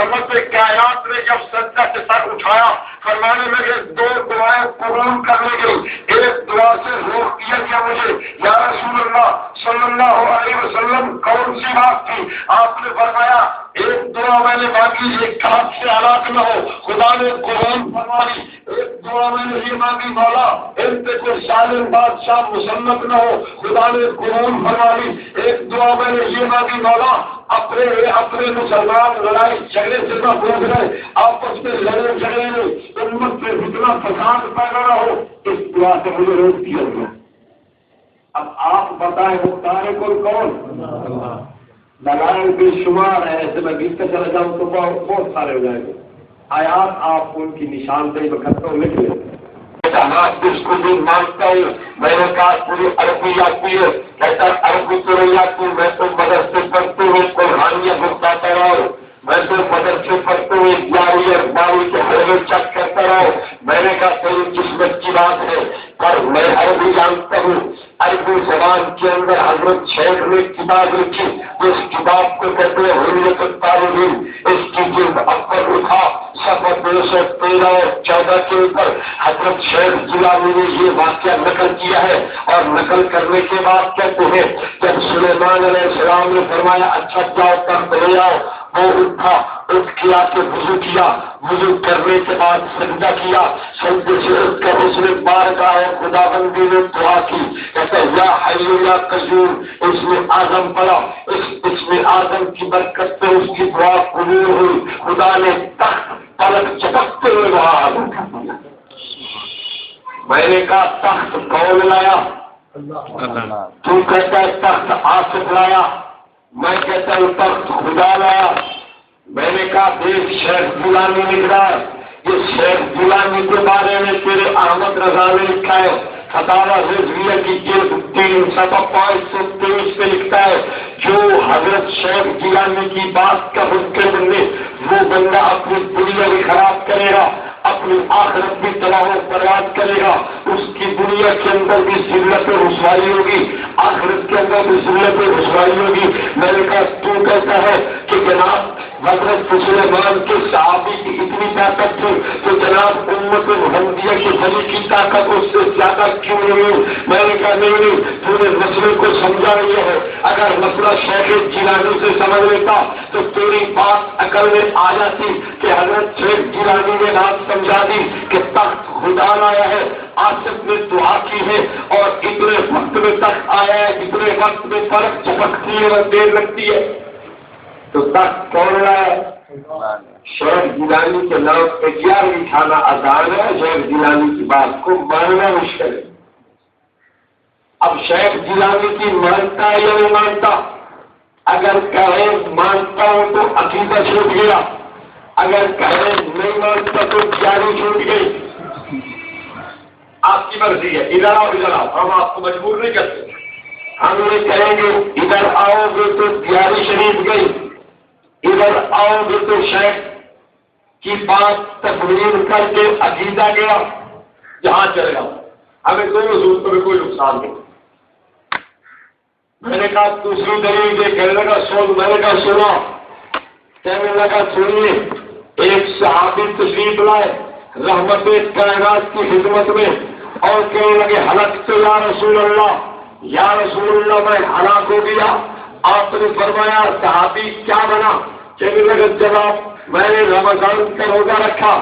رحمت کائنات نے جب سجدہ سے سر اٹھایا فرمانے لگے دو دعائیں قبول کرنے گئی، ایک دعا سے روک دیا گیا مجھے، یا رسول اللہ صلی اللہ علیہ وسلم کون سی بات تھی؟ آپ نے فرمایا ایک دعا میں نے مانگی ایک ہاتھ سے ہلاک نہ ہو، خدا نے قرآن فرما دی، ایک دعا میں نے یہ مانگی مولا ان پہ کوئی ظالم بادشاہ مسلط نہ ہو، خدا نے قرآن فرما دی، ایک دعا میں نے یہ مانگی مولا اپنے مسلمان لڑائی جھگڑے سے نہ بول رہے، آپس میں لڑے جھگڑے نہیں، امت میں اتنا فساد پیدا نہ ہو، اس دعا سے مجھے روک دیا گیا۔ اب آپ بتائیں وہ تارے کون لگائے بے شمار ہے، ایسے میں گھستے چلے جاؤں تو بہت سارے ہو جائیں گے آیات، آپ ان کی نشاندہی بکھر تو لکھ لیں۔ اس کو بھی مانگتا ہوں، میں نے کہا پوری عربی آتی ہے، کہتا عربی تو نہیں آتی، میں تو مدرسے پڑھتے ہوئے قرآنیہ بتاتا رہا ہوں، میں تو مدرسے پڑھتے ہوئے جاری اخباری کے ہر چیک کرتا رہا ہوں۔ میں نے کہا صحیح قسمت کی بات ہے، پر میں عربی جانتا ہوں، عربی زبان کے اندر حضرت شیخ نے کتاب لکھی، اس کتاب کو کہتے ہیں حریت الطالبین، اس کی جلد اکبر اٹھا صفحہ 213 اور 14 کے اوپر حضرت شیخ جیلانی نے یہ واقعہ نقل کیا ہے، اور نقل کرنے کے بعد کہتے ہیں جب سلیمان علیہ السلام نے فرمایا اچھا جاؤ تخت لے آؤ، وہ اٹھا، اٹھ کے آ کے وضو کیا، وضو کرنے کے بعد سجدہ کیا، سجدے سے اٹھ کر اس نے بارگاہ خدا بندی نے دعا کی، کہتا یا حی یا قیوم، اس میں اعظم پڑا، اس میں اعظم کی برکت سے اس کی دعا قبول ہوئی، خدا نے تخت پلک چپکتے ہوئے وہاں میں نے کہا تخت کون لایا؟ تو کہتا ہے تخت آصف لایا، میں کہتا ہوں تخت خدا لایا۔ میں نے کہا دیکھ شیخ جیلانی لکھ رہا ہے، یہ شیخ جیلانی کے بارے میں تیرے احمد رضا نے لکھا ہے، فتاوی رضویہ کی جلد 3 صفحہ 523 پہ لکھتا ہے جو حضرت شیخ جیلانی کی بات کا منکر بننے وہ بندہ اپنی دنیا بھی خراب کرے گا، اپنی آخرت بھی تباہ و برباد کرے گا، اس کی دنیا کے اندر بھی ذلت و رسوائی ہوگی، آخرت کے اندر بھی ذلت و رسوائی ہوگی۔ میں نے کہا تو کہتا ہے کہ جناب حضرت سلیمان کے صحابی کی اتنی طاقت تھی تو جناب امت محمدیہ کی ولی کی طاقت اس سے زیادہ کیوں نہیں؟ میں نے کہا نہیں، تو نے مسئلے کو سمجھا نہیں ہے، اگر مسئلہ شیخ جیلانی سے سمجھ لیتا تو تیری بات عقل میں آ جاتی کہ حضرت شیخ جیلانی نے بات سمجھا دی کہ تخت خدا لایا ہے، آصف نے دعا کی ہے اور اتنے وقت میں تخت آیا ہے، اتنے وقت میں فرق چپکتی ہے اور دیر لگتی ہے، تو تخت کون لایا؟ شیخ جیلانی کے نام پہ 11ویں کھانا اذان ہے، شیخ جیلانی کی بات کو ماننا مشکل ہے۔ اب شیخ جیلانی کی مانتا ہے یا نہیں مانتا؟ اگر کہے مانتا ہوں تو عقیدہ چھوٹ گیا، اگر کہے نہیں مانتا تو تیاری چھوٹ گئی۔ آپ کی مرضی ہے، ادھر آؤ ادھر آؤ، ہم آپ کو مجبور نہیں کرتے، ہم یہ کہیں گے ادھر آؤ گے تو تیاری شریف گئی، ادھر آؤ گے تو شیخ کی بات تسلیم کر کے عقیدہ گیا، جہاں چلے جاؤ، ہمیں دونوں صورتوں میں کوئی نقصان نہیں۔ میں نے کہا دوسری دلیل یہ کہنے لگا سن، میں نے کہا سنا، کہنے لگا سنیے، ایک صحابی تشریف لائے رحمت کائنات کی خدمت میں اور کہنے لگے ہلاک تو یا رسول اللہ میں ہلاک ہو گیا۔ آپ نے فرمایا صحابی کیا بنا؟ کہنے لگے جناب میں نے رمضان کا روزہ رکھا،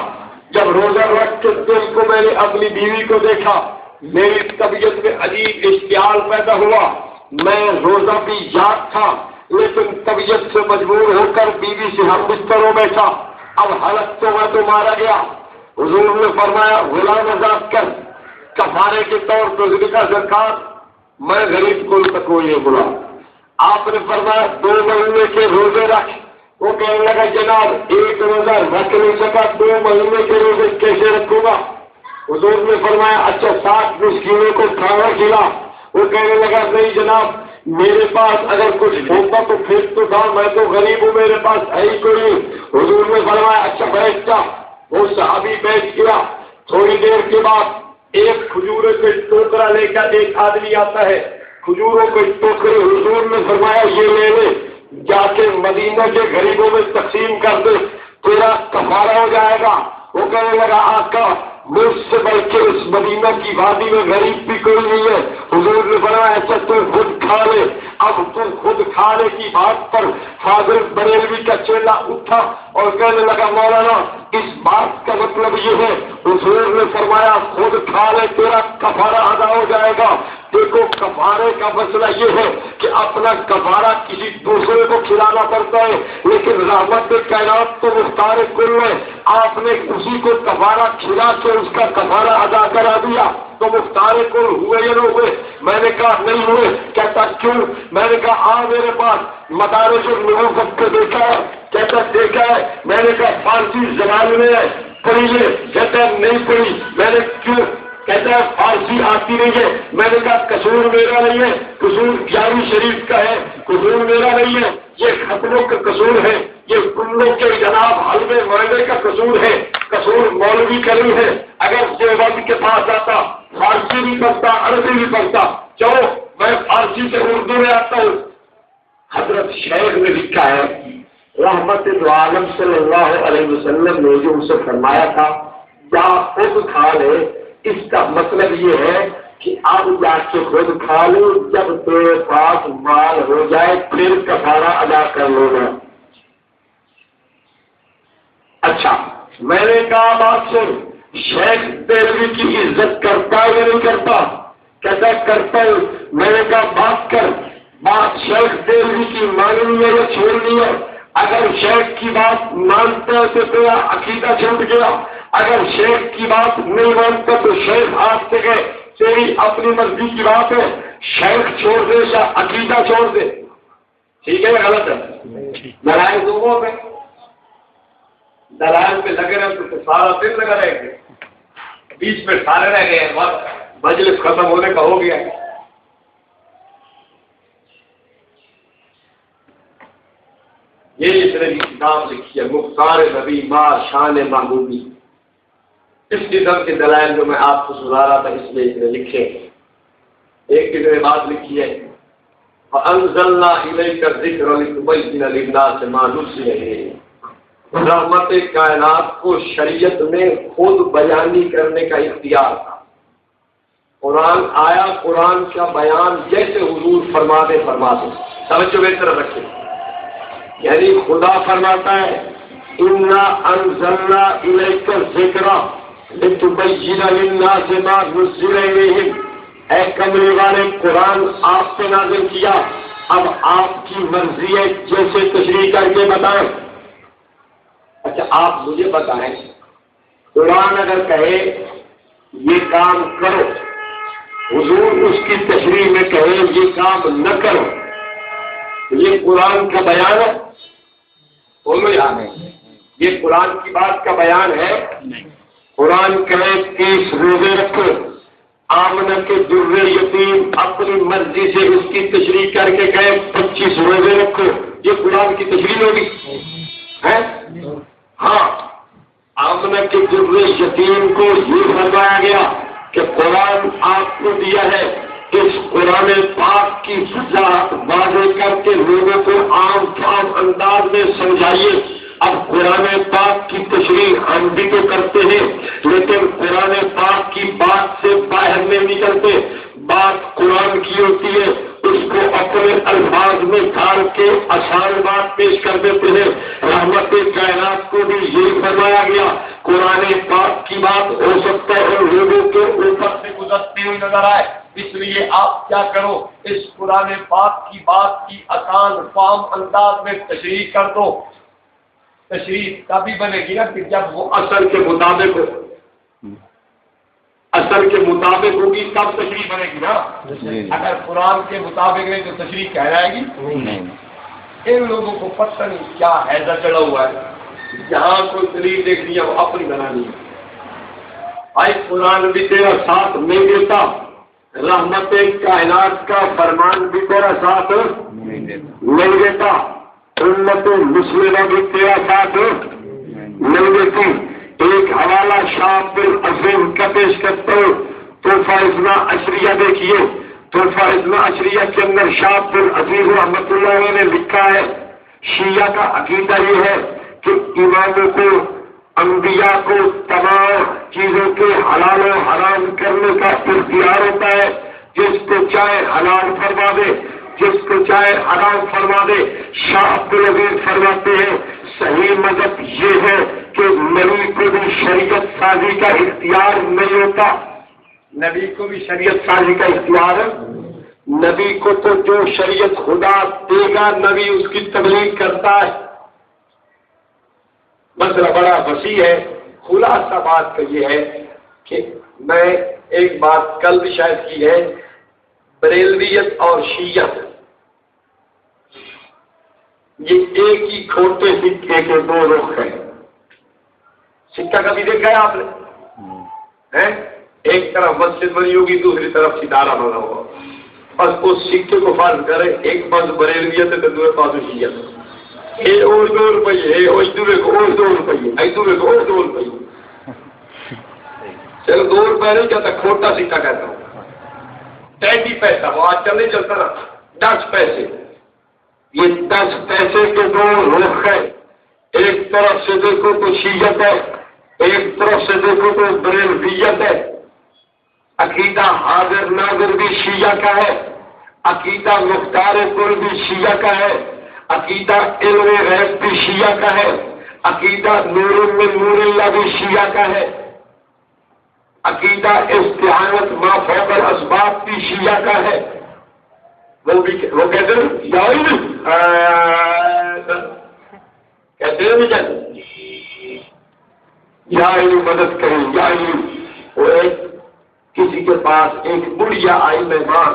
جب روزہ رکھ کے دل کو میں نے اپنی بیوی کو دیکھا، میری طبیعت میں عجیب اشتعال پیدا ہوا، میں روزہ بھی یاد تھا لیکن طبیعت سے مجبور ہو کر بیوی سے ہم بستر ہو بیٹھا، اب حلق تو میں تو مارا گیا۔ حضور نے فرمایا غلام آزاد کر، کفارے کے طور پر ذکر زکات، میں غریب کو تک یہ بلا۔ آپ نے فرمایا 2 مہینے کے روزے رکھ، وہ کہنے لگا جناب ایک روزہ رکھ نہیں سکا، 2 مہینے کے روزے کیسے رکھوں گا؟ حضور نے فرمایا اچھا 60 مسکینوں کو کھانا کھلا، وہ کہنے لگا نہیں جناب میرے پاس اگر کچھ ہوتا تو پھر تو تھا، میں تو غریب ہوں میرے پاس ہے ہی کوئی۔ حضور نے فرمایا اچھا بیٹھ جا، وہ صحابی بیٹھ گیا۔ تھوڑی دیر کے بعد ایک کھجورے کے ٹوکرا لے کر ایک آدمی آتا ہے، کھجوروں کے ٹوکرے حضور نے فرمایا یہ لے لے، جا کے مدینہ کے غریبوں میں تقسیم کر دے۔ فرمایا، وہ کہنے لگا آقا مجھ سے بڑھ کے اس مدینہ کی وادی میں غریب بھی کوئی نہیں ہے۔ حضور نے فرمایا اچھا تو خود کھا لے۔ اب تو خود کھانے کی بات پر فاضل بریلوی کا چیلا اٹھا اور کہنے لگا مولانا اس بات کا مطلب یہ ہے، حضور نے فرمایا خود کھا لے تیرا کفارہ ادا ہو جائے گا۔ دیکھو کفارے کا مسئلہ یہ ہے کہ اپنا کفارہ کسی دوسرے کو کھلانا پڑتا ہے، لیکن رحمت کائنات تو مختار کل ہے، آپ نے اسی کو کفارہ کھلا کے اس کا کفارہ ادا کرا دیا تو مختار کل ہوئے یا نہ ہوئے؟ میں نے کہا نہیں ہوئے۔ کہتا کیوں؟ میں نے کہا آ میرے پاس مدارج النبوت کو دیکھا ہے؟ کہتا دیکھا ہے۔ میں نے کہا فارسی زبان میں ہے پڑھی لے؟ کہتا نہیں پڑھی۔ میں نے کیوں؟ کہتا ہے فارسی آتی نہیں ہے۔ میں نے کہا قصور میرا نہیں ہے، قصور گیارہویں شریف کا ہے، قصور میرا نہیں ہے، یہ ختموں کا قصور ہے، یہ کلوں کے جناب حلوے معاہدے کا قصور ہے، قصور مولوی کا نہیں ہے۔ اگر دیوبند کے پاس آتا فارسی بھی پڑھتا عربی بھی پڑھتا، چلو میں فارسی سے اردو میں آتا ہوں۔ حضرت شیخ نے لکھا ہے رحمت عالم صلی اللہ علیہ وسلم نے جو اسے فرمایا تھا یا خود کھا لے، اس کا مطلب یہ ہے کہ اب جا کے خود کھا لو، جب تیرے پاس مال ہو جائے پھر کفارہ ادا کر لو گا۔ اچھا میں نے کہا بات سن، شیخ دہلوی کی عزت کرتا ہے یا نہیں کرتا؟ کہتا ہے کرتا ہوں۔ میں نے کہا بات کر، بات شیخ دہلوی کی ماننی ہے یا چھوڑنی ہے؟ اگر شیخ کی بات مانتا ہے تو تیرا عقیدہ چھوٹ گیا، اگر شیخ کی بات نہیں مانتا تو شیخ ہاتھ سے گئے، تیری اپنی مرضی کی بات ہے، شیخ چھوڑ دے یا عقیدہ چھوڑ دے، ٹھیک ہے یا غلط ہے؟ لڑائی دونوں پہ، دلائل پہ لگے رہے تو سارا دن لگا رہے گے، بیچ میں سارے رہ گئے ہیں، مجلس ختم ہونے کا ہو گیا۔ یہ اس نے کتاب لکھی ہے مختار نبی مار شان محبوبی۔ اس قسم کے دلائل جو میں آپ کو سنا رہا تھا اس میں اس نے لکھے، ایک کتنے بات لکھی ہے فَأَنزَلْنَا إِلَيْكَ الذِّكْرَ لِتُبَيِّنَ لِلنَّاسِ مَا نُزِّلَ إِلَيْهِمْ۔ رحمت کائنات کو شریعت میں خود بیانی کرنے کا اختیار تھا۔ قرآن آیا، قرآن کا بیان جیسے حضور فرماتے توجہ بہتر رکھیں، یعنی خدا فرماتا ہے اِنَّا أَنزَلْنَا إِلَيْكَ الذِّكْرَ لِتُبَيِّنَ لِلنَّاسِ مَا نُزِّلَ إِلَيْهِمْ۔ اے کملی والے قرآن آپ سے نازل کیا، اب آپ کی مرضی ہے جیسے تشریح کر کے بتائیں۔ اچھا آپ مجھے بتائیں، قرآن اگر کہے یہ کام کرو، حضور اس کی تشریح میں کہے یہ کام نہ کرو، یہ قرآن کا بیان ہے؟ بولو یاد ہے یہ قرآن کی بات کا بیان ہے؟ قرآن کہے 30 روزے رکھو، آمنہ کے در یتیم اپنی مرضی سے اس کی تشریح کر کے کہے 25 روزے رکھو، یہ قرآن کی تشریح ہوگی؟ ہے ہاں، آمنہ کے در یتیم کو یہ فرمایا گیا کہ قرآن آپ کو دیا ہے، اس قرآن پاک کی وضاحت واضح کر کے لوگوں کو عام فہم انداز میں سمجھائیے۔ اب قرآن پاک کی تشریح ہم بھی تو کرتے ہیں، لیکن قرآن پاک کی بات سے باہر نہیں نکلتے، بات قرآن کی ہوتی ہے، اس کو اپنے الفاظ میں ڈال کے آسان بات پیش کر دیتے ہیں۔ رحمت کائنات کو بھی یہی فرمایا گیا، قرآن پاک کی بات ہو سکتا ہے اور لوگوں کے اوپر سے گزرتی ہوئی نظر آئے، اس لیے آپ کیا کرو، اس قرآن پاک کی بات کی آسان فہم انداز میں تشریح کر دو۔ تشریح تبھی بنے گی نا کہ جب وہ اصل کے مطابق ہو، اصل کے مطابق ہوگی تب تشریح بنے گی نا۔ اگر قرآن کے مطابق نہیں تو تشریح کہلائے گی نہیں۔ ان لوگوں کو پتہ نہیں کیا حیضہ چڑھا ہوا ہے، جہاں کوئی دلیل دیکھ لیا وہ اپنی بنانی ہے۔ بھائی قرآن بھی تیرا ساتھ نہیں دیتا، رحمت کائنات کا فرمان بھی تیرا ساتھ نہیں دیتا، امت مسلمہ بھی تیرا ساتھ نہیں دیتی۔ ایک حوالہ شاہ عبدالعظیم کا پیش کرتا ہوں، تحفہ اثنا عشریہ دیکھیے، تحفہ اثنا عشریہ کے اندر شاہ عبدالعزیز رحمۃ اللہ علیہ نے لکھا ہے شیعہ کا عقیدہ یہ ہے کہ اماموں کو انبیاء کو تمام چیزوں کے حلال و حرام کرنے کا اختیار ہوتا ہے، جس کو چاہے حلال فرما دے، جس کو چاہے حرام فرما دے۔ شاہ عبد العزیز فرماتے ہیں صحیح مذہب یہ ہے کہ نبی کو بھی شریعت سازی کا اختیار نہیں ہوتا، نبی کو بھی شریعت سازی کا اختیار ہے۔ نبی کو تو جو شریعت خدا دے گا نبی اس کی تبلیغ کرتا ہے۔ مسئلہ بڑا وسیع ہے، خلاصہ بات تو یہ ہے کہ میں ایک بات کل بھی شاید کی ہے، بریلویت اور شیعت یہ ایک ہی کھوٹے سکے کے دو رخ ہیں۔ سکہ کبھی دیکھا ہے آپ نے؟ ایک طرف مسجد بنی ہوگی، دوسری طرف ستارہ بنا ہوگا، اور اس سکے کو فرض کرے ایک پاس بریلویت ہے تو دوسرے پاس شیعت، یہ اور 2 روپیے ہے، اور دوسرے کو اور 2 روپیے، دوسرے کو اور 2 روپیے، چلو 2 روپئے نہیں کہتا، کھوٹا سکہ کہتا ہوں، 30 پیسہ، وہ آج کل نہیں چلتا نا، 10 پیسے، یہ 10 پیسے کے 2 رخ ہے، ایک طرف سے دیکھو تو شیعت ہے، ایک طرف سے دیکھو تو بریلویت ہے۔ عقیدہ حاضر ناظر بھی شیعہ کا ہے، عقیدہ مختار کل بھی شیعہ کا ہے، عقیدہ علم غیب بھی شیعہ کا ہے، عقیدہ نور میں نور اللہ بھی شیعہ کا ہے، عقیدہ استعانت ما فوق الاسباب بھی شیعہ کا ہے۔ وہ کہتے ہیں کہتے ہیں یا مدد کریں یا وہ ایک کسی کے پاس ایک بڑھیا آئی مہمان،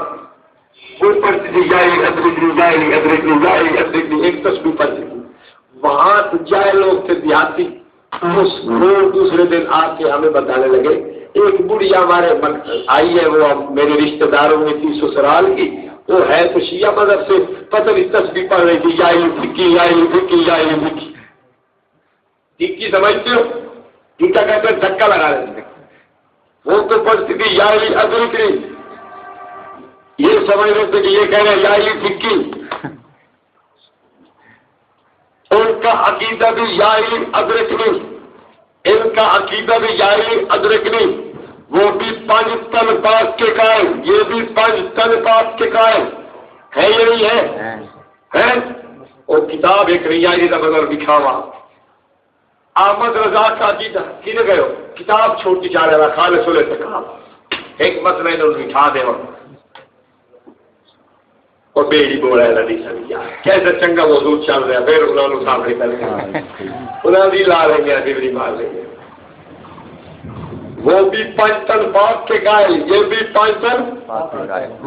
وہ پڑھتی تھی ادرکنی ایک تصویر پڑھتی تھی، وہاں جائے لوگ تھے دیہاتی، وہ دوسرے دن آ کے ہمیں بتانے لگے ایک بڑھیا ہمارے آئی ہے، وہ میرے رشتہ داروں میں تھی سسرال کی، وہ ہے تو شیعہ مذہب سے، پتہ نہیں تصویر پڑھ رہی تھی ٹھیکی سمجھتے ہو؟ ٹھیکا کہتے ہیں دھکا لگا رہے تھے، وہ تو پڑھتی تھی ادرکنی، یہ سمجھ رہے تھے کہ یہ کہہ رہے ٹھکی، ان کا عقیدہ بھی ادرکنی، ان کا عقیدہ بھی ادرکنی، وہ بھی 5 تن پاک کے قائل، یہ بھی 5 تن پاک کے قائل ہے، یہ نہیں ہے؟ اور کتاب ایک ریاضی کا بدل دکھاوا احمد رضا کا عقیدہ کھیلے گئے ہو، کتاب چھوٹی جا رہا خالص سولے سے کہا ایک مسئلہ انہوں نے اٹھا دے اور بیڑی بول رہا ہے کیسے چنگا وہ دودھ چل رہا ہے، پھر انہوں نے سامنے کر گیا انہوں نے لا لیں گے ڈبری مار لیں گے، وہ بھی 5 تن پاک کے قائل، یہ بھی 5 تن،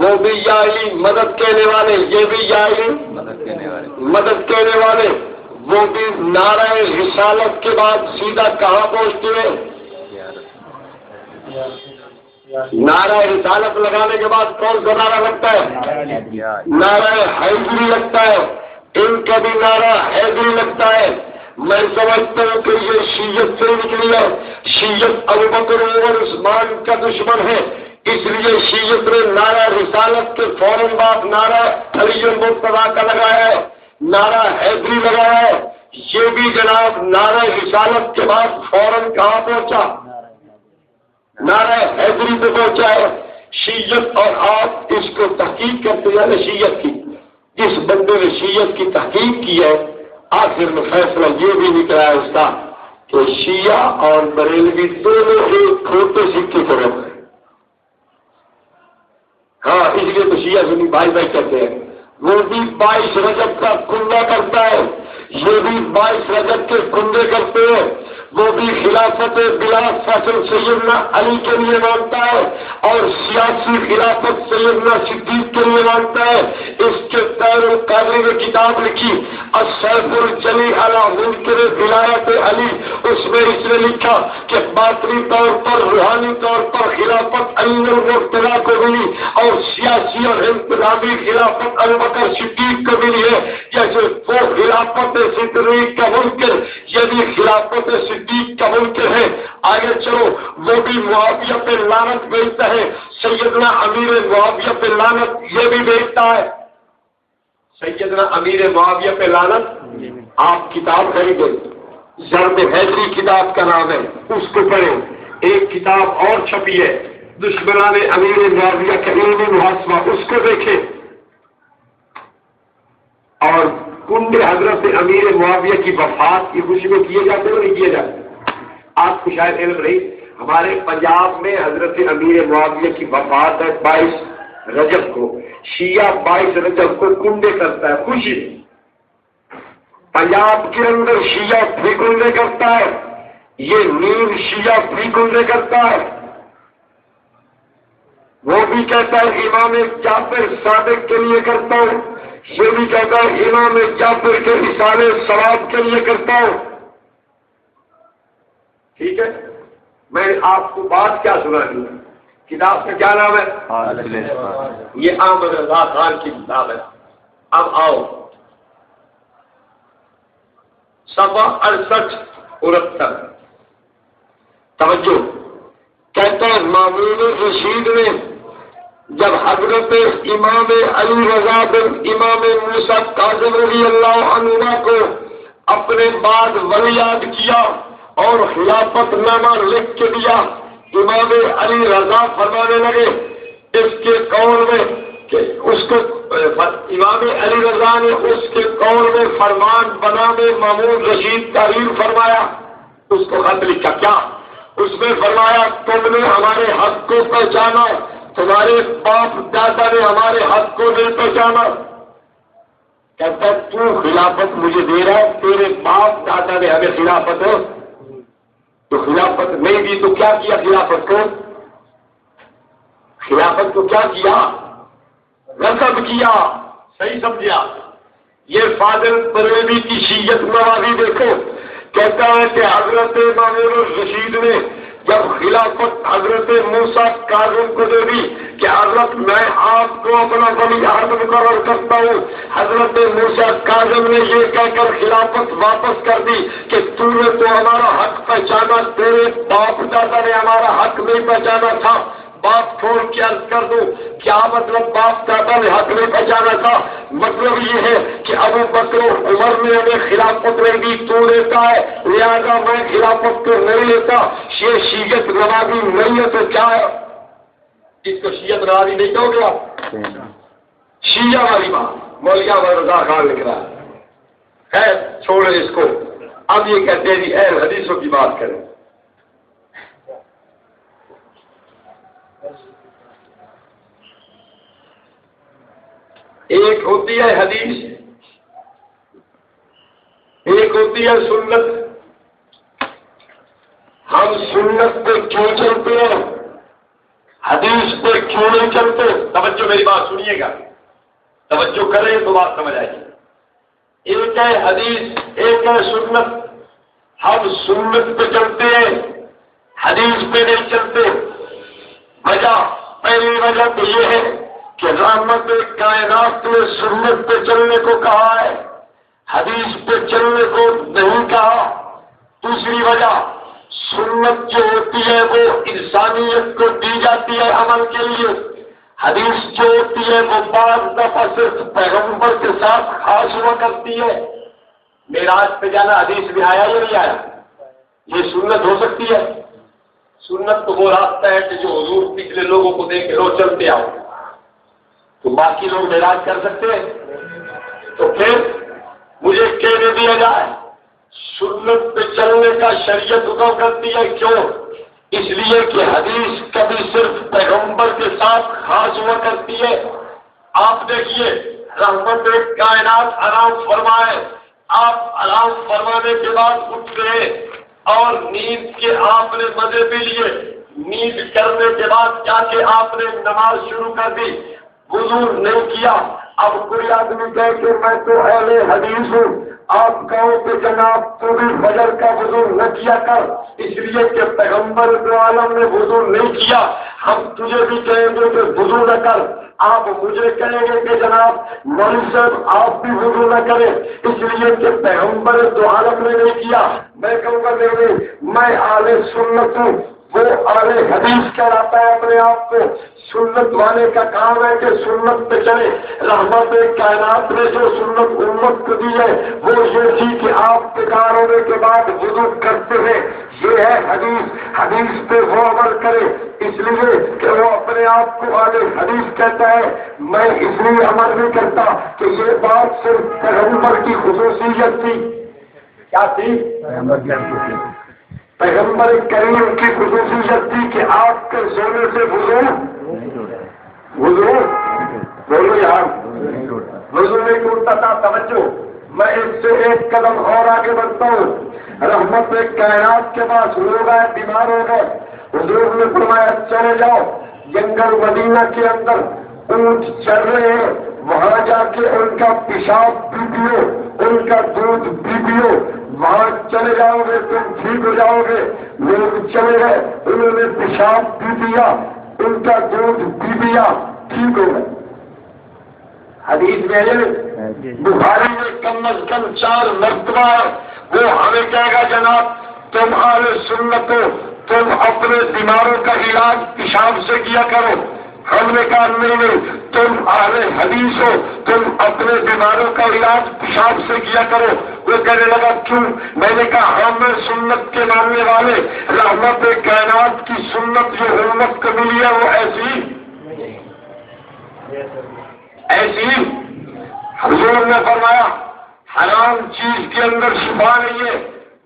وہ بھی یائی مدد کہنے والے، یہ بھی یائی مدد کہنے والے، وہ بھی نعرہ رسالت کے بعد سیدھا کہاں پہنچتے ہیں؟ نعرہ رسالت لگانے کے بعد کون سا نعرہ لگتا ہے؟ نعرہ حیدری لگتا ہے، ان کا بھی نعرہ حیدری لگتا ہے۔ میں سمجھتا ہوں کہ یہ شیعت سے نکلی ہے، شیعت ابوبکر عمر عثمان کا دشمن ہے، اس لیے شیعت نے نعرہ رسالت کے فوراً بعد نعرہ علی المرتضیٰ کا لگایا ہے، نعرہ حیدری لگایا ہے، یہ بھی جناب نعرہ رسالت کے بعد فوراً کہاں پہنچا؟ نعرہ حیدری پہ پہنچا ہے۔ شیعت اور آپ اس کو تحقیق کرتے ہیں شیعت کی، جس بندے نے شیعت کی تحقیق کی ہے آخر میں فیصلہ یہ بھی نکلا ہے اس کا کہ شیعہ اور بریلوی دونوں ایک کھوٹے سکے کو رکھ ہیں۔ ہاں اس لیے تو شیعہ سنی بھائی بھائی کہتے ہیں، وہ بھی 22 رجب کا کنڈا کرتا ہے، یہ بھی 22 رجب کے کنڈے کرتے ہیں، وہ بھی خلافت بلا فصل سیدنا علی کے لیے مانتا ہے اور سیاسی خلافت سیدنا صدیق کے لیے مانتا ہے۔ اس کے طور القادری نے کتاب لکھی السیف الجلی علی منکر ولایت علی، اس میں اس نے لکھا کہ باطنی طور پر روحانی طور پر خلافت علی المرتضیٰ کو ملی اور سیاسی اور انتظامی خلافت ابوبکر صدیق کو ملی ہے، جیسے وہ خلافت صدیق کا منکر یہ بھی خلافت صدیق کا منکر ہے۔ آگے چلو، وہ بھی معاویہ پہ لعنت بھیجتا ہے، سیدنا امیر معاویہ پہ لعنت یہ بھی بھیجتا ہے، سیدنا امیر معاویہ پہ لعنت۔ آپ کتاب خریدیں، ضرب حیدری کتاب کا نام ہے، اس کو پڑھیں۔ ایک کتاب اور چھپی ہے دشمنان امیر معاویہ کا علمی محاسبہ، اس کو دیکھیں۔ اور کنڈ حضرت امیر معاویہ کی وفات کی خوشی میں کیے جاتے ہیں نہیں کیے جاتے؟ آپ کو شاید علم نہیں، ہمارے پنجاب میں حضرت امیر معاویہ کی وفات ہے 22 رجب کو، شیعہ 22 رجب کو کنڈے کرتا ہے خوشی۔ پنجاب کے اندر شیعہ بھی کنڈے کرتا ہے، یہ نیم شیعہ بھی کنڈے کرتا ہے، وہ بھی کہتا ہے امام جعفر صادق کے لیے کرتا ہوں، یہ بھی کہتا ہے امام جعفر کے اصالے ثواب کے لیے کرتا ہوں۔ ٹھیک ہے، میں آپ کو بات کیا سنا دوں، کتاب کا کیا نام ہے؟ یہ احمد رضا خان کی کتاب ہے۔ اب آؤ صفحہ 68-69، توجہ، کہتا ہے مامون رشید نے جب حضرت امام علی رضا بن امام موسیٰ کاظم رضی اللہ عنہ کو اپنے بعد ولیعہد کیا اور خلافت نامہ لکھ کے دیا، امام علی رضا فرمانے لگے اس کے قول میں کہ اس کو امام علی رضا نے اس کے قول میں فرمان بنانے مامون رشید تحریر فرمایا، اس کو خط لکھا، کیا اس میں فرمایا تم نے ہمارے حق کو پہچانا، تمہارے باپ دادا نے ہمارے حق کو نہیں پہچانا۔ کہتا تو خلافت مجھے دے رہا ہے، تیرے باپ دادا نے ہمیں خلافت تو خلافت نہیں دی تو کیا کیا؟ خلافت کو کیا کیا؟ غصب کیا۔ صحیح سمجھا؟ یہ فاضل بریلوی کی شیعت نوازی دیکھو، کہتا ہے کہ حضرت مامون رشید نے جب خلافت حضرت موسیٰ کاظم کو دے دی کہ حضرت میں آپ کو اپنا ولی عہد مقرر کرتا ہوں، حضرت موسیٰ کاظم نے یہ کہہ کر خلافت واپس کر دی کہ تو نے تو ہمارا حق پہچانا، تیرے باپ دادا نے ہمارا حق نہیں پہچانا تھا۔ بات کھول کے عرض کر دوں، کیا مطلب باپ دادا نے حق نہیں پہچانا تھا؟ مطلب یہ ہے کہ ابو بکر عمر نے ہمیں خلافت نہیں دی، تو لیتا ہے، لہذا میں خلافت کو نہیں لیتا۔ یہ شیعت نوازی نہیں ہے تو کیا ہے؟ اس کو شیعت نوازی نہیں کہو گے آپ؟ شیعہ والی بات مولوی احمد رضا خان لکھ رہا ہے، خیر چھوڑے اس کو۔ اب یہ کہتے ہیں جی اہل حدیثوں کی بات کریں۔ ایک ہوتی ہے حدیث، ایک ہوتی ہے سنت۔ ہم سنت پہ کیوں چلتے ہیں، حدیث پہ کیوں نہیں چلتے؟ توجہ میری بات سنیے گا، توجہ کریں تو بات سمجھ آئے گی۔ ایک ہے حدیث، ایک ہے سنت۔ ہم سنت پہ چلتے ہیں، حدیث پہ نہیں چلتے۔ وجہ، پہلی وجہ تو یہ ہے کہ رحمت کائنات نے سنت پہ چلنے کو کہا ہے، حدیث پہ چلنے کو نہیں کہا۔ دوسری وجہ، سنت جو ہوتی ہے وہ انسانیت کو دی جاتی ہے عمل کے لیے، حدیث جو ہوتی ہے وہ بعض دفعہ صرف پیغمبر کے ساتھ خاص ہوا کرتی ہے۔ معراج پہ جانا حدیث میں آیا یا نہیں آیا؟ یہ سنت ہو سکتی ہے؟ سنت تو وہ راستہ ہے کہ جو حضور پچھلے لوگوں کو دیکھ لو چلتے آؤ، تو باقی لوگ معراج کر سکتے ہیں؟ تو پھر مجھے کہنے دیا جائے سنت پہ چلنے کا شریعت حکم کرتی ہے، کیوں؟ اس لیے کہ حدیث کبھی صرف پیغمبر کے ساتھ خاص ہوا کرتی ہے۔ آپ دیکھیے رحمت کائنات آرام فرمائے، آپ آرام فرمانے کے بعد اٹھ گئے اور نیند کے آپ نے مزے بھی لیے، نیند کرنے کے بعد جا کے آپ نے نماز شروع کر دی، وضو نہیں کیا۔ اب کوئی آدمی کہے کہ میں تو اہل حدیث ہوں، آپ کہو کہ جناب تو بھی فجر کا وضو نہ کیا کر، اس لیے کہ پیغمبر عالم نے وضو نہیں کیا، ہم تجھے بھی کہیں گے کہ وضو نہ کر۔ آپ مجھے کہیں گے کہ جناب مولوی صاحب آپ بھی وضو نہ کریں، اس لیے کہ پیغمبر عالم نے نہیں کیا۔ میں کہوں گا نہیں، میں اہل سنت ہوں، وہ اہل حدیث کہلاتا ہے اپنے آپ کو۔ سنت والے کا کام ہے کہ سنت پہ چلے۔ رحمت کائنات نے جو سنت امت کو دی ہے وہ یہ تھی کہ آپ بیکار ہونے کے بعد وضو کرتے ہیں، یہ ہے حدیث۔ حدیث پہ وہ عمل کرے، اس لیے کہ وہ اپنے آپ کو اہل حدیث کہتا ہے۔ میں اس لیے عمل نہیں کرتا کہ یہ بات صرف پیغمبر کی خصوصیت تھی۔ کیا تھی؟ پیغمبر کریم کی خصوصیت تھی کہ آپ کے سونے سے وضو بولو یار، وضو نہیں ٹوٹتا تھا۔ توجہ، میں اس سے ایک قدم اور آگے بڑھتا ہوں۔ رحمت کائنات کے پاس لوگ آئے، بیمار ہو گئے، حضور نے فرمایا چلے جاؤ جنگل مدینہ کے اندر، اونٹ چل رہے ہیں، وہاں جا کے ان کا پیشاب بھی پیو، ان کا دودھ بھی پیو، وہاں چلے جاؤ گے تم ٹھیک ہو جاؤ گے۔ لوگ چلے گئے، انہوں نے پیشاب بھی پیا، ان کا دودھ بھی پیا، ٹھیک ہو گئے۔ حدیث میں بخاری میں کم از کم 4 مرتبہ وہ ہمیں کہے گا جناب تم اہل سنت ہو، تم اپنے بیماروں کا علاج پیشاب سے کیا کرو۔ ہم نے کہا نہیں، تم اہل حدیث ہو، تم اپنے بیماروں کا علاج پیشاب سے کیا کرو۔ وہ کہنے لگا کیوں؟ میں نے کہا ہم سنت کے ماننے والے، رحمت کائنات کی سنت جو امت کو ملی ہے وہ ایسی حضور نے فرمایا حرام چیز کے اندر شفا نہیں ہے،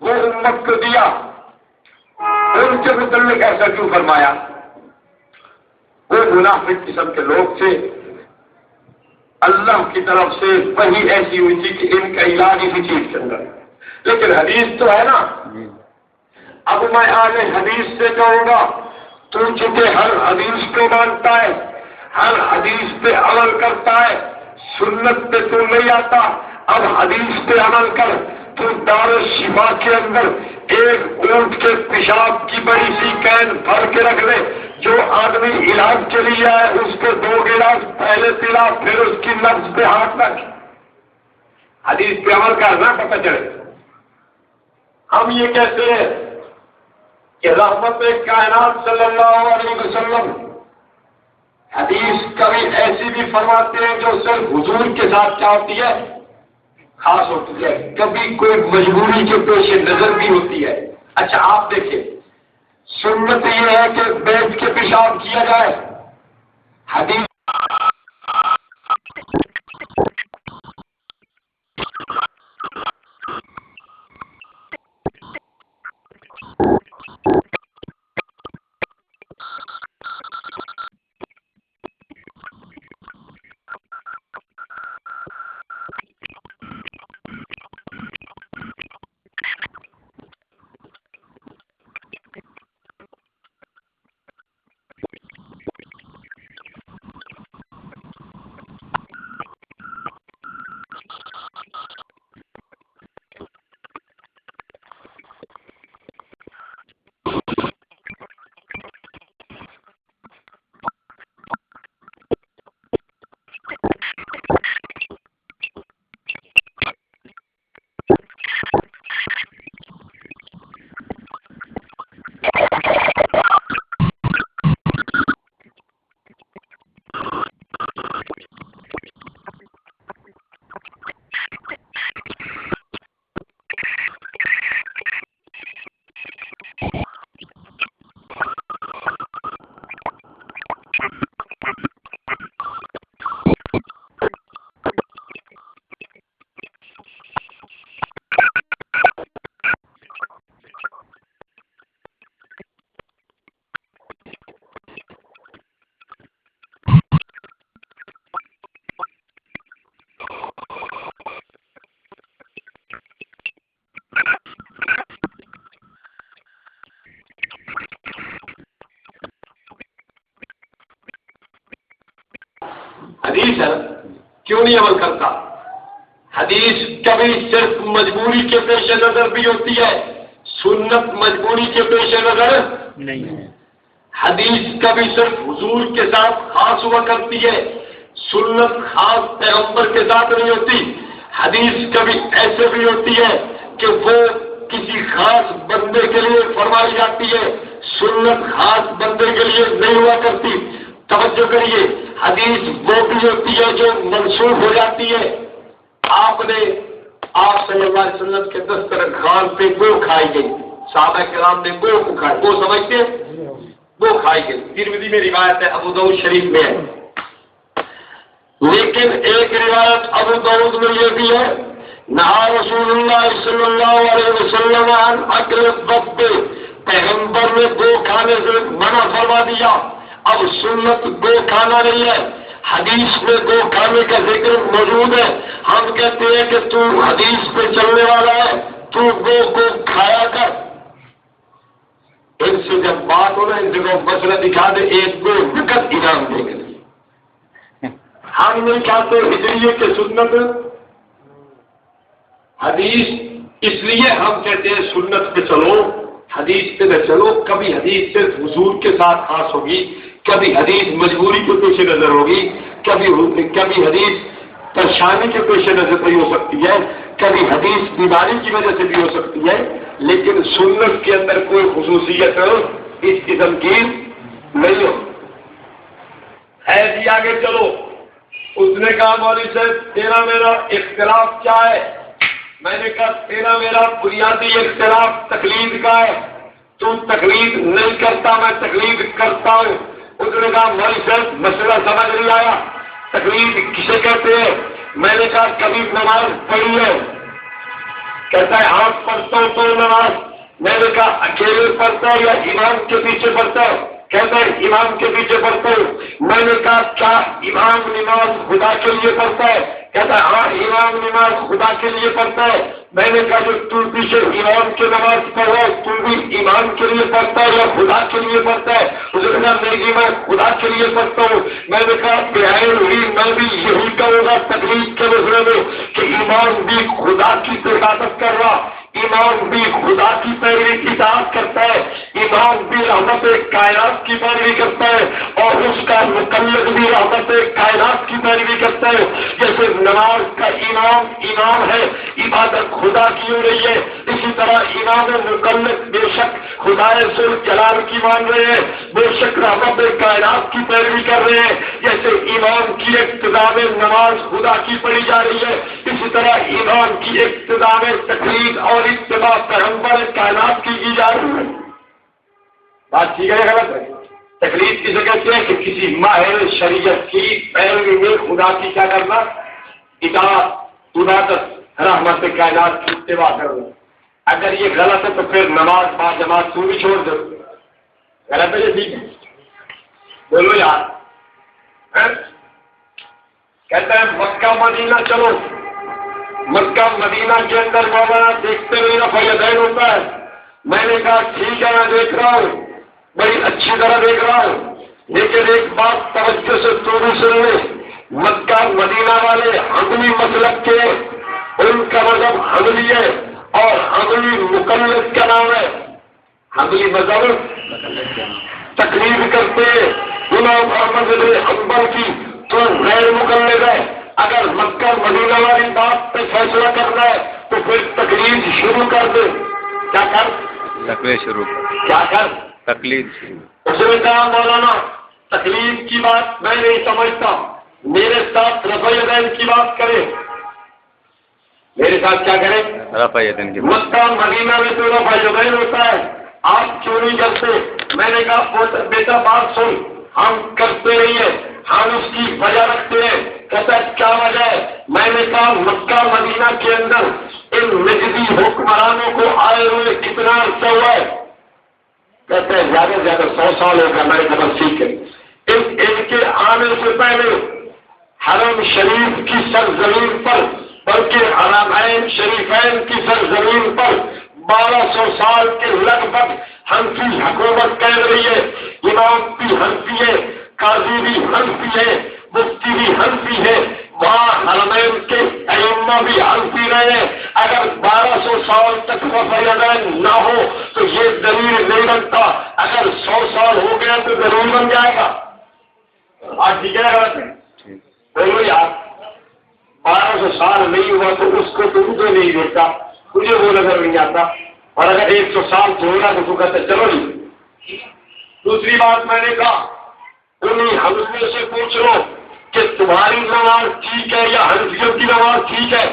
وہ امت کو دیا۔ ان کے متعلق ایسا کیوں فرمایا؟ وہ منافق قسم کے لوگ تھے، اللہ کی طرف سے وحی ایسی ہوئی تھی کہ ان کا علاج اسی چیز کے اندر، لیکن حدیث تو ہے نا۔ اب میں اہل حدیث سے کہوں گا تو چونکہ ہر حدیث کو مانتا ہے، ہر حدیث پہ عمل کرتا ہے، سنت پہ تو نہیں آتا، اب حدیث پہ عمل کر۔ تو دار الشفا کے اندر ایک اونٹ کے پیشاب کی بڑی سی کین بھر کے رکھ لے، جو آدمی علاج کے لیے آئے اس کو 2 گلاس پہلے پلا، پھر اس کی نبض پہ ہاتھ رکھ، حدیث پہ عمل کرنا پتہ چلے۔ ہم یہ کہتے ہیں کہ رحمت کائنات صلی اللہ علیہ وسلم حدیث کبھی ایسی بھی فرماتے ہیں جو صرف حضور کے ساتھ کیا ہوتی ہے، خاص ہوتی ہے، کبھی کوئی مجبوری کے پیش نظر بھی ہوتی ہے۔ اچھا آپ دیکھیں، سنت یہ ہے کہ بیٹھ کے پیشاب کیا جائے، حدیث حدیث ہے، کیوں نہیں عمل کرتا؟ حدیث کبھی صرف مجبوری کے پیش نظر بھی ہوتی ہے، سنت مجبوری کے پیش نظر نہیں ہے۔ حدیث کبھی صرف حضور کے ساتھ خاص ہوا کرتی ہے، سنت خاص پیغمبر کے ساتھ نہیں ہوتی۔ حدیث کبھی ایسے بھی ہوتی ہے کہ وہ کسی خاص بندے کے لیے فرمائی جاتی ہے، سنت خاص بندے کے لیے نہیں ہوا کرتی. توجہ کریے، حدیث وہ بھی ہوتی ہے جو منسوخ ہو جاتی ہے. آپ صلی اللہ علیہ وسلم کے دسترخوان پہ گو کھائی گئی، صحابہ کرام نے گو کو کھایا، گو سمجھتے وہ کھائی گئی. ترمذی میں روایت ہے، ابو داؤد شریف میں ہے. لیکن ایک روایت ابو داؤد میں یہ بھی ہے، نہا رسول اللہ صلی اللہ علیہ وسلم عن اکل الضب، پیغمبر نے گو کھانے سے منع فرما دیا. اب سنت گو کھانا نہیں ہے، حدیث میں گو کھانے کا ذکر موجود ہے. ہم کہتے ہیں کہ تو حدیث پہ چلنے والا ہے، تو گو کو کھایا کر. ان سے جب بات ہو نا، ان سے مسئلہ دکھا دے، ایک گو نقد انعام دے گا. ہم نہیں چاہتے اس لیے کہ سنت حدیث، اس لیے ہم کہتے ہیں سنت پہ چلو، حدیث پہ نہ چلو. کبھی حدیث صرف حضور کے ساتھ خاص ہوگی، کبھی حدیث مجبوری کے پیش نظر ہوگی، کبھی حدیث پریشانی کے پیش نظر بھی ہو سکتی ہے، کبھی حدیث بیماری کی وجہ سے بھی ہو سکتی ہے. لیکن سنت کے اندر کوئی خصوصیت اس قسم کی نہیں ہو. ہے جی آگے چلو. اس نے کہا مولوی صاحب تیرا میرا اختلاف کیا ہے؟ میں نے کہا تیرا میرا بنیادی اختلاف تقلید کا ہے. تو تقلید نہیں کرتا، میں تقلید کرتا ہوں. اس نے کہا مولوی صاحب مسئلہ سمجھ نہیں آیا، تقلید کسے کہتے ہیں؟ میں نے کہا کبھی نماز پڑھی ہے؟ کہتا ہے ہاں پڑھتا ہوں. تو نماز میں نے کہا اکیلے پڑھتا ہے یا امام کے پیچھے پڑھتا ہے؟ کہتا ہے امام کے پیچھے پڑھتا ہوں. میں نے کہا کیا امام نماز خدا کے لیے پڑھتا ہے؟ کہتا ہے ہاں امام نماز خدا کے لیے پڑھتا ہے. میں نے کہا جو تو پیچھے امام کی نماز پڑھ رہا ہے، تو بھی امام کے لیے پڑھتا ہے یا خدا کے لیے پڑھتا ہے؟ اس نے کہا نہیں میں خدا کے لیے پڑھتا ہوں. میں نے کہا بہائن ہوئی، میں بھی یہی کہوں گا تقلید کے مسئلے میں کہ امام بھی خدا کی عبادت کر رہا، امام بھی خدا کی پیروی کی اطاعت کرتا ہے، امام بھی رحمت کائنات کی پیروی کرتا ہے، اور اس کا مقلد بھی رحمت کائنات کی پیروی کرتا ہے. جیسے نماز کا امام ہے، عبادت خدا کی ہو رہی ہے، اسی طرح امام مقلد بے شک خدا ذوالجلال کی مان رہے ہیں، بے شک رحمت کائنات کی پیروی کر رہے ہیں. جیسے امام کی اقتداء میں نماز خدا کی پڑھی جا رہی ہے، اسی طرح امام کی اقتداء میں تقلید اور اتباع پیغمبر کائنات کی جا رہی ہے. بات ٹھیک ہے غلط ہے؟ تقلید کسے کہتے ہیں کہ کسی ماہر شریعت کی پیروی میں خدا کی کیا کرنا؟ اطاعت، عبادت، رحمت کائنات کی اتباع کرنا. اگر یہ غلط ہے تو پھر نماز با جماعت تو بھی چھوڑ دو. غلط ہے یہ ٹھیک ہے؟ بولو یار. کہتا ہے مکہ مدینہ چلو. مکہ مدینہ کے اندر مولانا دیکھتے ہوئے رفع یدین ہوتا ہے. میں نے کہا ٹھیک ہے میں دیکھ رہا ہوں، بڑی اچھی طرح دیکھ رہا ہوں، لیکن ایک بات توجہ سے تو بھی سن لے. مکہ مدینہ والے حملی مسلک کے، ان کا مذہب حملی ہے اور حملی مقلد کا نام ہے. حملی مذہب تقریر کرتے امام احمد بن حنبل کی تو غیر مقلد ہے. اگر مکہ مدینہ والی بات پہ فیصلہ کرنا ہے تو پھر تقریر شروع کر دے. کیا کر؟ تقریر شروع کیا کر؟ تقلید. اس نے کہا مولانا تقلید کی بات میں نہیں سمجھتا، میرے ساتھ رفع یدین کی بات کرے. میرے ساتھ کیا کرے؟ رفع یدین کی بات. مکہ مدینہ میں تو رفع یدین ہوتا ہے، آپ کیوں نہیں کرتے؟ میں نے کہا بیٹا بات سن، ہم کرتے نہیں ہیں، ہم اس کی وجہ رکھتے ہیں. کہتا ہے کیا وجہ ہے؟ میں نے کہا مکہ مدینہ کے اندر ان نجدی حکمرانوں کو آئے ہوئے کتنا عرصہ ہوا ہے؟ کہتے ہیں زیادہ سے زیادہ 100 سال ہو گیا. میں نے کہا ٹھیک ہے. ان کے آنے سے پہلے حرم شریف کی سرزمین پر، بلکہ حرمین شریفین کی سرزمین پر 1200 سال کے لگ بھگ حنفی حکومت کہہ رہی ہے. امام بھی حنفی ہے، قاضی بھی حنفی ہے، مفتی بھی حنفی ہے، وہاں حرمین کے ائمہ بھی حنفی رہے ہیں. اگر 1200 سال تک رفع یدین نہ ہو تو یہ دلیل نہیں بنتا. اگر 100 سال ہو گیا تو ضرور بن جائے گا. آج ٹھیک ہے غلط ہے؟ بولو یار. 1200 سال نہیں ہوا تو اس کو تو مجھے نہیں دیتا، مجھے وہ نظر نہیں آتا. اور اگر 100 سال تو ہوگا تو کہتے چلو جی دوسری بات میں نے کہا انہیں حنفیوں سے پوچھ لو کہ تمہاری نماز ٹھیک ہے یا حنفیوں کی نماز ٹھیک ہے.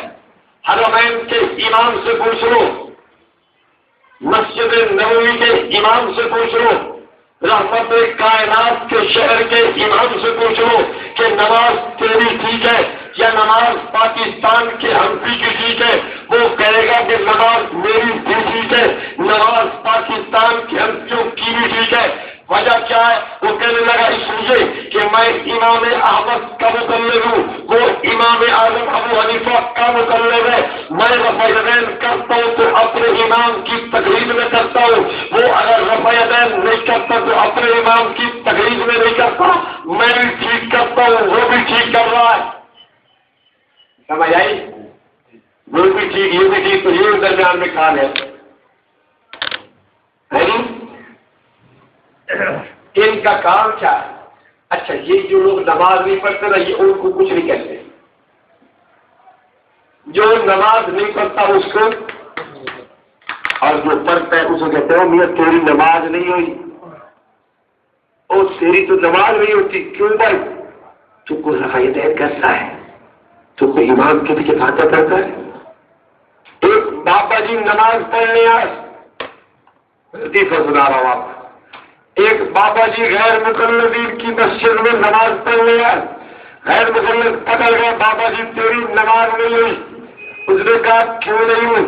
حرمین کے امام سے پوچھ لو, مسجد نبوی کے امام سے پوچھ لو, رحمت کائنات کے شہر کے امام سے پوچھ لو کہ نماز تیری ٹھیک ہے یا نماز پاکستان کے حنفی کی ٹھیک ہے. وہ کہے گا کہ نماز میری بھی ٹھیک ہے, نماز پاکستان کے حنفیوں کی بھی ٹھیک ہے. وجہ کیا ہے؟ وہ کہنے لگا اس لیے کہ میں امام احمد کا مقلد ہوں, وہ امام اعظم ابو حنیفہ کا مقلد ہے. میں رفع یدین کرتا ہوں تو اپنے امام کی تقلید میں کرتا ہوں, وہ اگر رفع یدین نہیں کرتا تو اپنے امام کی تقلید میں نہیں کرتا. میں بھی ٹھیک کرتا ہوں, وہ بھی ٹھیک کر رہا ہے. سمجھ آئی؟ وہ بھی ٹھیک, یہ بھی ٹھیک, تو یہ درمیان میں کھان ہے نہیں. ان کا کام کیا ہے؟ اچھا, یہ جو لوگ نماز نہیں پڑھتے نا, یہ ان کو کچھ نہیں کہتے. جو نماز نہیں پڑھتا اس کو, اور جو پڑھتا ہے اسے کہتے ہیں میاں تیری نماز نہیں ہوئی. اور تیری تو نماز نہیں ہوتی. کیوں بھائی؟ تو کوئی رفع یدین کرتا ہے, تو کوئی امام کے پیچھے باتیں کرتا ہے. ایک بابا جی نماز پڑھنے آئے, لطیفہ سنا رہا ہوں آپ. ایک بابا جی غیر مقلدین کی مسجد میں نماز پڑھنے آئے. غیر مقلد پکڑ گئے, بابا جی تیری نماز نہیں ہوئی. اس نے کہا کیوں نہیں ہوئی؟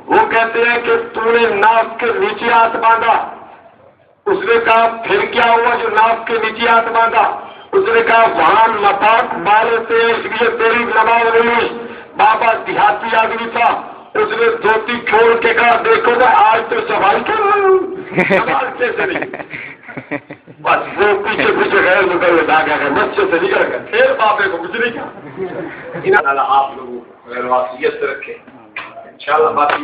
وہ کہتے ہیں کہ تو نے ناف کے نیچے ہاتھ باندھا. اس نے کہا پھر کیا ہوا جو ناف کے نیچے ہاتھ باندھا؟ اس نے کہا وہاں نپاک بال ہوتے ہیں اس لیے تیری نماز نہیں ہوئی. بابا دیہاتی آدمی تھا, اس نے دھوتی کھول کے کہا دیکھو میں آج تو سوال کر رہا ہوں, سوال کیسے نہیں. بس وہ پیچھے پیچھے غیر مقلد آ گیا, مسجد سے نکل گیا. پھر بابے کو کچھ نہیں کہا. آپ لوگوں کو غیر واقعیت سے رکھے انشاءاللہ. بات